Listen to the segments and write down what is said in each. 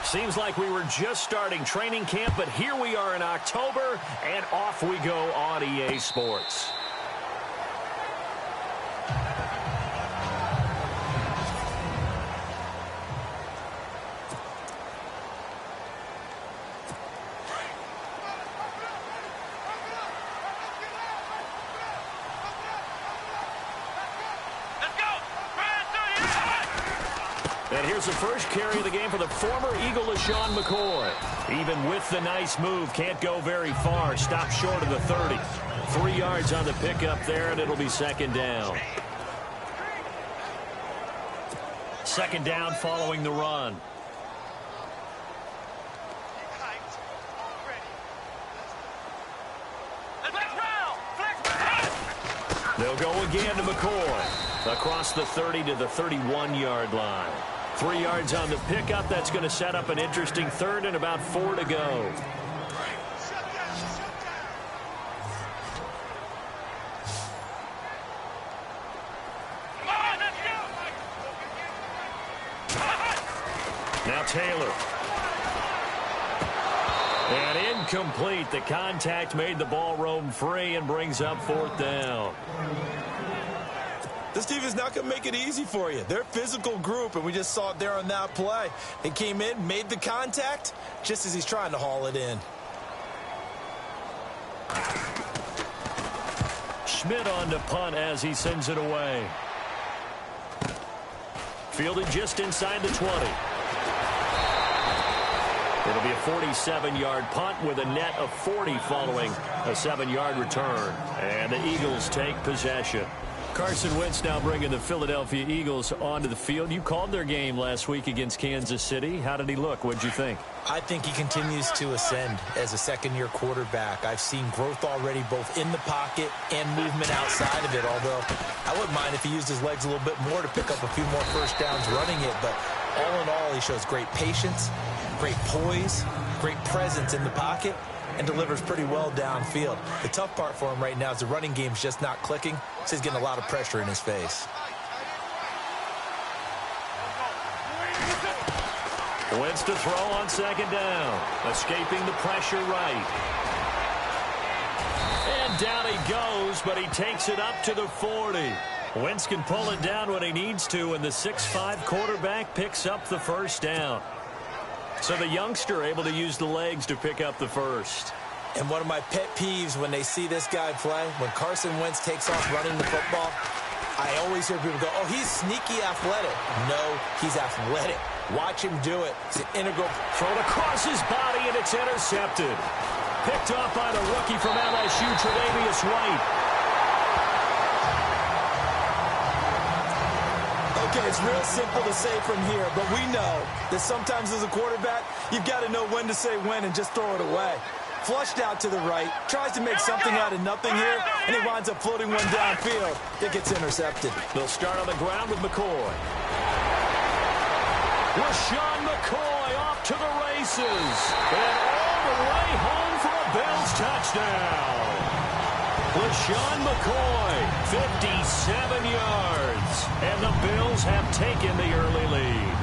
Seems like we were just starting training camp, but here we are in October, and off we go on EA Sports. And here's the first carry of the game for the former Eagle, LaShawn McCoy. Even with the nice move, can't go very far. Stopped short of the 30. 3 yards on the pickup there, and it'll be second down. Second down following the run. They'll go again to McCoy. Across the 30 to the 31-yard line. 3 yards on the pickup. That's going to set up an interesting third and about 4 to go. Now Taylor. And incomplete. The contact made the ball roam free and brings up fourth down. This team is not going to make it easy for you. They're a physical group, and we just saw it there on that play. It came in, made the contact, just as he's trying to haul it in. Schmidt on to punt as he sends it away. Fielded just inside the 20. It'll be a 47-yard punt with a net of 40 following a 7-yard return. And the Eagles take possession. Carson Wentz now bringing the Philadelphia Eagles onto the field. You called their game last week against Kansas City. How did he look? What'd you think? I think he continues to ascend as a second-year quarterback. I've seen growth already both in the pocket and movement outside of it, although I wouldn't mind if he used his legs a little bit more to pick up a few more first downs running it. But all in all, he shows great patience, great poise, great presence in the pocket, and delivers pretty well downfield. The tough part for him right now is the running game's just not clicking, so he's getting a lot of pressure in his face. Wentz to throw on second down. Escaping the pressure right. And down he goes, but he takes it up to the 40. Wentz can pull it down when he needs to, and the 6'5" quarterback picks up the first down. So the youngster able to use the legs to pick up the first. And one of my pet peeves when they see this guy play, when Carson Wentz takes off running the football, I always hear people go, oh, he's sneaky athletic. No, he's athletic. Watch him do it. It's an integral. Thrown across his body, and it's intercepted. Picked off by the rookie from LSU, Tre'Davious White. Okay, it's real simple to say from here, but we know that sometimes as a quarterback, you've got to know when to say when and just throw it away. Flushed out to the right, tries to make something out of nothing here, and he winds up floating one downfield. It gets intercepted. They'll start on the ground with McCoy. LaShawn McCoy off to the races. And all the way home for a Bills touchdown. LaShawn McCoy, 57 yards. And the Bills have taken the early lead.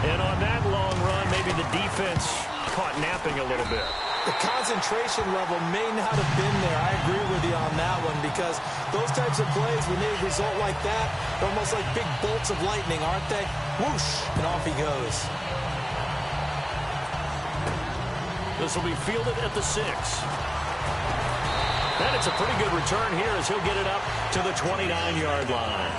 And on that long run, maybe the defense caught napping a little bit. The concentration level may not have been there. I agree with you on that one, because those types of plays, when they result like that, they're almost like big bolts of lightning, aren't they? Whoosh, and off he goes. This will be fielded at the 6. And it's a pretty good return here as he'll get it up to the 29-yard line.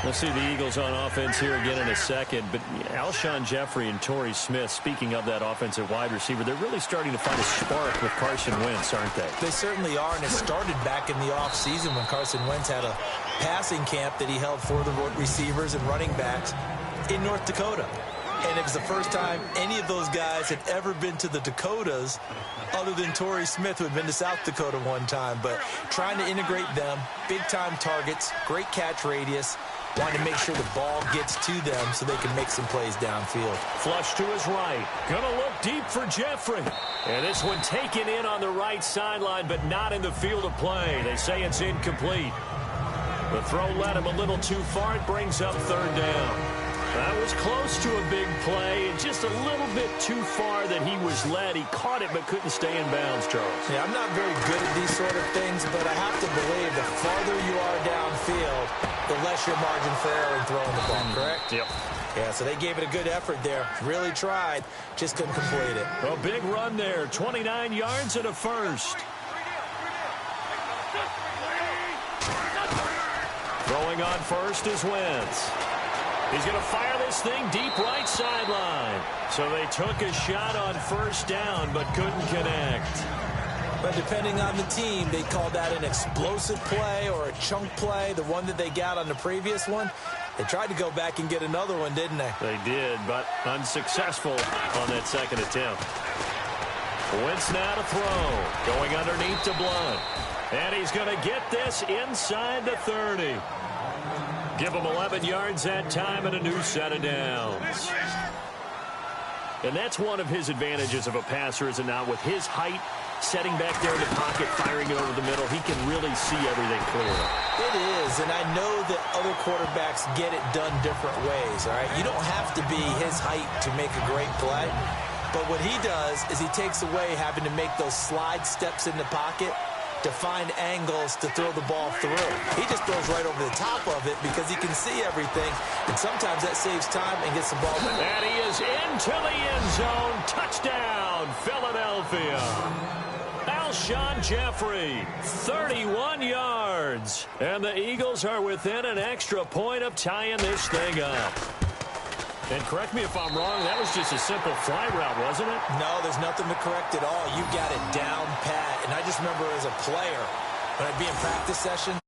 We'll see the Eagles on offense here again in a second. But Alshon Jeffrey and Torrey Smith, speaking of that offensive wide receiver, they're really starting to find a spark with Carson Wentz, aren't they? They certainly are, and it started back in the offseason when Carson Wentz had a passing camp that he held for the receivers and running backs in North Dakota. And it was the first time any of those guys had ever been to the Dakotas other than Torrey Smith, who had been to South Dakota one time. But trying to integrate them, big-time targets, great catch radius, wanting to make sure the ball gets to them so they can make some plays downfield. Flush to his right. Gonna look deep for Jeffrey. And this one taken in on the right sideline, but not in the field of play. They say it's incomplete. The throw led him a little too far. It brings up third down. That was close to a big play, and just a little bit too far that he was led. He caught it but couldn't stay in bounds, Charles. Yeah, I'm not very good at these sort of things, but I have to believe the farther you are downfield, the less your margin for error in throwing the ball, correct? Yep. Yeah, so they gave it a good effort there. Really tried, just couldn't complete it. A big run there, 29 yards and a first. Throwing on first is Wentz. He's going to fire this thing deep right sideline. So they took a shot on first down but couldn't connect. But depending on the team, they call that an explosive play or a chunk play. The one that they got on the previous one, they tried to go back and get another one, didn't they? They did, but unsuccessful on that second attempt. Wentz now to throw. Going underneath to Blunt. And he's going to get this inside the 30. Give him 11 yards that time and a new set of downs. And that's one of his advantages of a passer, is it not? With his height, setting back there in the pocket, firing it over the middle, he can really see everything clearly. It is, and I know that other quarterbacks get it done different ways, all right? You don't have to be his height to make a great play, but what he does is he takes away having to make those slide steps in the pocket to find angles to throw the ball through. He just throws right over the top of it because he can see everything, and sometimes that saves time and gets the ball back. And he is into the end zone. Touchdown, Philadelphia. Alshon Jeffrey, 31 yards. And the Eagles are within an extra point of tying this thing up. And correct me if I'm wrong, that was just a simple fly route, wasn't it? No, there's nothing to correct at all. You got it down pat. And I just remember as a player, when I'd be in practice session,